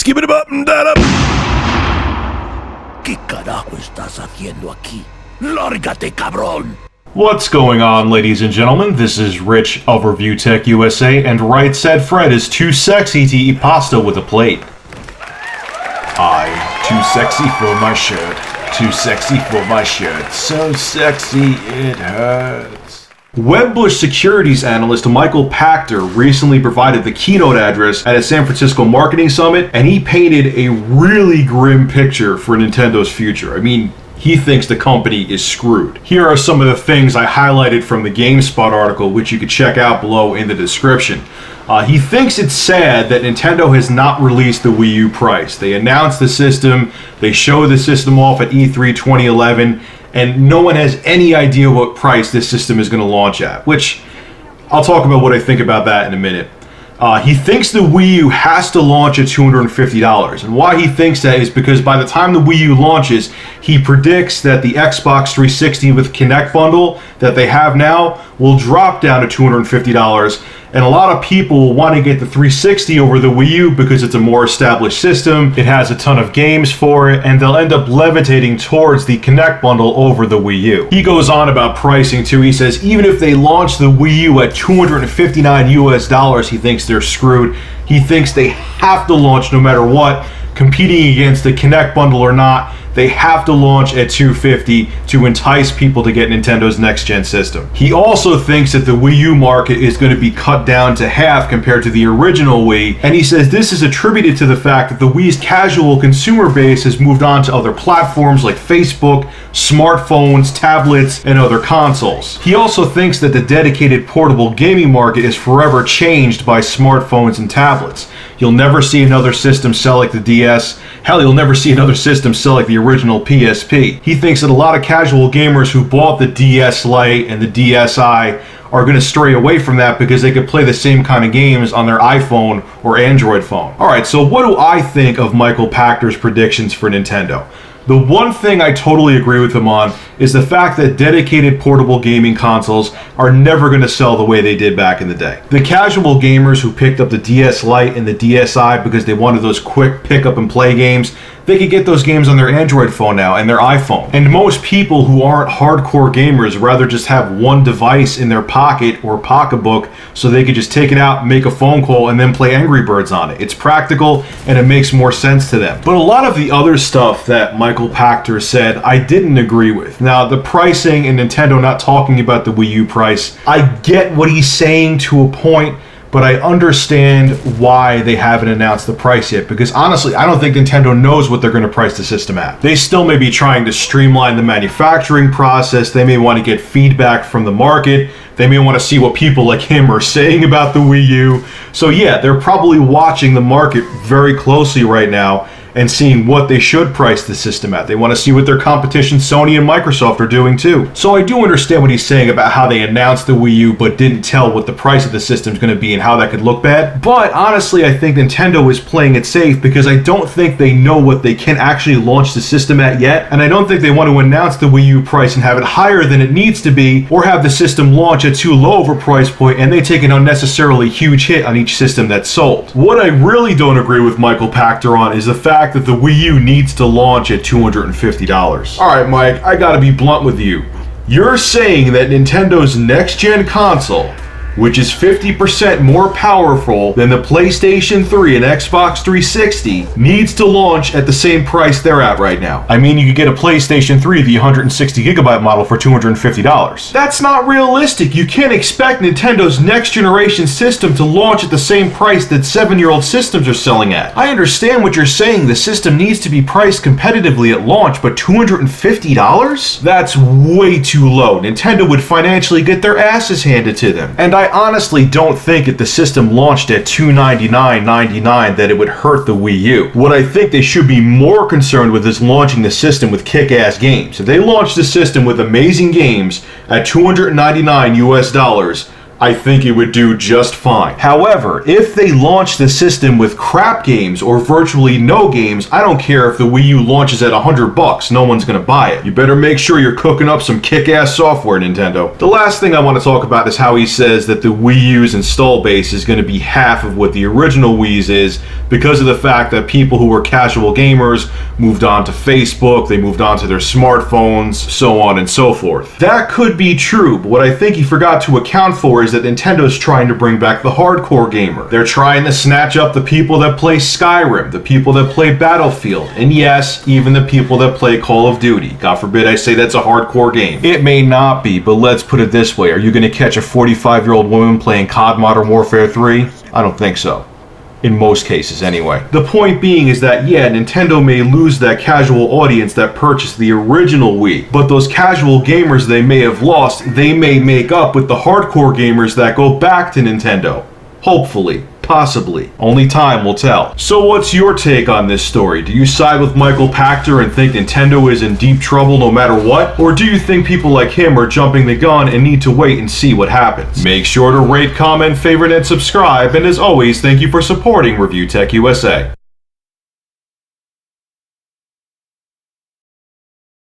skip it up and that up. ¿Qué carajo estás haciendo aquí? Lárgate, cabrón. What's going on, ladies and gentlemen? This is Rich of Review Tech USA, and Right Said Fred is too sexy to eat pasta with a plate. Too sexy for my shirt. Too sexy for my shirt. So sexy it hurts. Wedbush securities analyst Michael Pachter recently provided the keynote address at a San Francisco marketing summit, and he painted a really grim picture for Nintendo's future. I mean, he thinks the company is screwed. Here are some of the things I highlighted from the GameSpot article, which you can check out below in the description. He thinks it's sad that Nintendo has not released the Wii U price. They announced the system, they showed the system off at E3 2011, and no one has any idea what price this system is going to launch at, which I'll talk about what I think about that in a minute. He thinks the Wii U has to launch at $250, and why he thinks that is because by the time the Wii U launches, he predicts that the Xbox 360 with Kinect bundle that they have now will drop down to $250, and a lot of people will want to get the 360 over the Wii U because it's a more established system, it has a ton of games for it, and they'll end up levitating towards the Kinect bundle over the Wii U. He goes on about pricing too. He says even if they launch the Wii U at $259 US, he thinks they're screwed. He thinks they have to launch no matter what, competing against the Kinect bundle or not. They have to launch at $250 to entice people to get Nintendo's next-gen system. He also thinks that the Wii U market is going to be cut down to half compared to the original Wii, and he says this is attributed to the fact that the Wii's casual consumer base has moved on to other platforms like Facebook, smartphones, tablets, and other consoles. He also thinks that the dedicated portable gaming market is forever changed by smartphones and tablets. You'll never see another system sell like the DS. Hell, you'll never see another system sell like the original PSP. He thinks that a lot of casual gamers who bought the DS Lite and the DSi are going to stray away from that because they could play the same kind of games on their iPhone or Android phone. Alright, so what do I think of Michael Pachter's predictions for Nintendo? The one thing I totally agree with him on is the fact that dedicated portable gaming consoles are never going to sell the way they did back in the day. The casual gamers who picked up the DS Lite and the DSi because they wanted those quick pick up and play games, they could get those games on their Android phone now and their iPhone. And most people who aren't hardcore gamers rather just have one device in their pocket or pocketbook so they could just take it out, make a phone call, and then play Angry Birds on it. It's practical and it makes more sense to them. But a lot of the other stuff that Michael Pachter said, I didn't agree with. Now, the pricing and Nintendo not talking about the Wii U price, I get what he's saying to a point, but I understand why they haven't announced the price yet, because honestly, I don't think Nintendo knows what they're going to price the system at. They still may be trying to streamline the manufacturing process, they may want to get feedback from the market, they may want to see what people like him are saying about the Wii U. So yeah, they're probably watching the market very closely right now and seeing what they should price the system at. They want to see what their competition Sony and Microsoft are doing too. So I do understand what he's saying about how they announced the Wii U but didn't tell what the price of the system is going to be and how that could look bad. But honestly, I think Nintendo is playing it safe because I don't think they know what they can actually launch the system at yet, and I don't think they want to announce the Wii U price and have it higher than it needs to be, or have the system launch at too low of a price point and they take an unnecessarily huge hit on each system that's sold. What I really don't agree with Michael Pachter on is the fact that the Wii U needs to launch at $250. Alright, Mike, I gotta be blunt with you. You're saying that Nintendo's next-gen console, which is 50% more powerful than the PlayStation 3 and Xbox 360, needs to launch at the same price they're at right now. I mean, you could get a PlayStation 3, the 160GB model, for $250. That's not realistic. You can't expect Nintendo's next generation system to launch at the same price that 7-year-old systems are selling at. I understand what you're saying. The system needs to be priced competitively at launch, but $250? That's way too low. Nintendo would financially get their asses handed to them. And I honestly don't think if the system launched at $299.99 that it would hurt the Wii U. What I think they should be more concerned with is launching the system with kick-ass games. If they launch the system with amazing games at $299 US, I think it would do just fine. However, if they launch the system with crap games or virtually no games, I don't care if the Wii U launches at $100, no one's gonna buy it. You better make sure you're cooking up some kick-ass software, Nintendo. The last thing I want to talk about is how he says that the Wii U's install base is gonna be half of what the original Wii's is because of the fact that people who were casual gamers moved on to Facebook, they moved on to their smartphones, so on and so forth. That could be true, but what I think he forgot to account for is that Nintendo's trying to bring back the hardcore gamer. They're trying to snatch up the people that play Skyrim, the people that play Battlefield, and yes, even the people that play Call of Duty. God forbid I say that's a hardcore game. It may not be, but let's put it this way. Are you going to catch a 45-year-old woman playing COD Modern Warfare 3? I don't think so. In most cases, anyway. The point being is that, yeah, Nintendo may lose that casual audience that purchased the original Wii, but those casual gamers they may have lost, they may make up with the hardcore gamers that go back to Nintendo. Hopefully. Possibly. Only time will tell. So what's your take on this story? Do you side with Michael Pachter and think Nintendo is in deep trouble no matter what? Or do you think people like him are jumping the gun and need to wait and see what happens? Make sure to rate, comment, favorite, and subscribe. And as always, thank you for supporting Review Tech USA.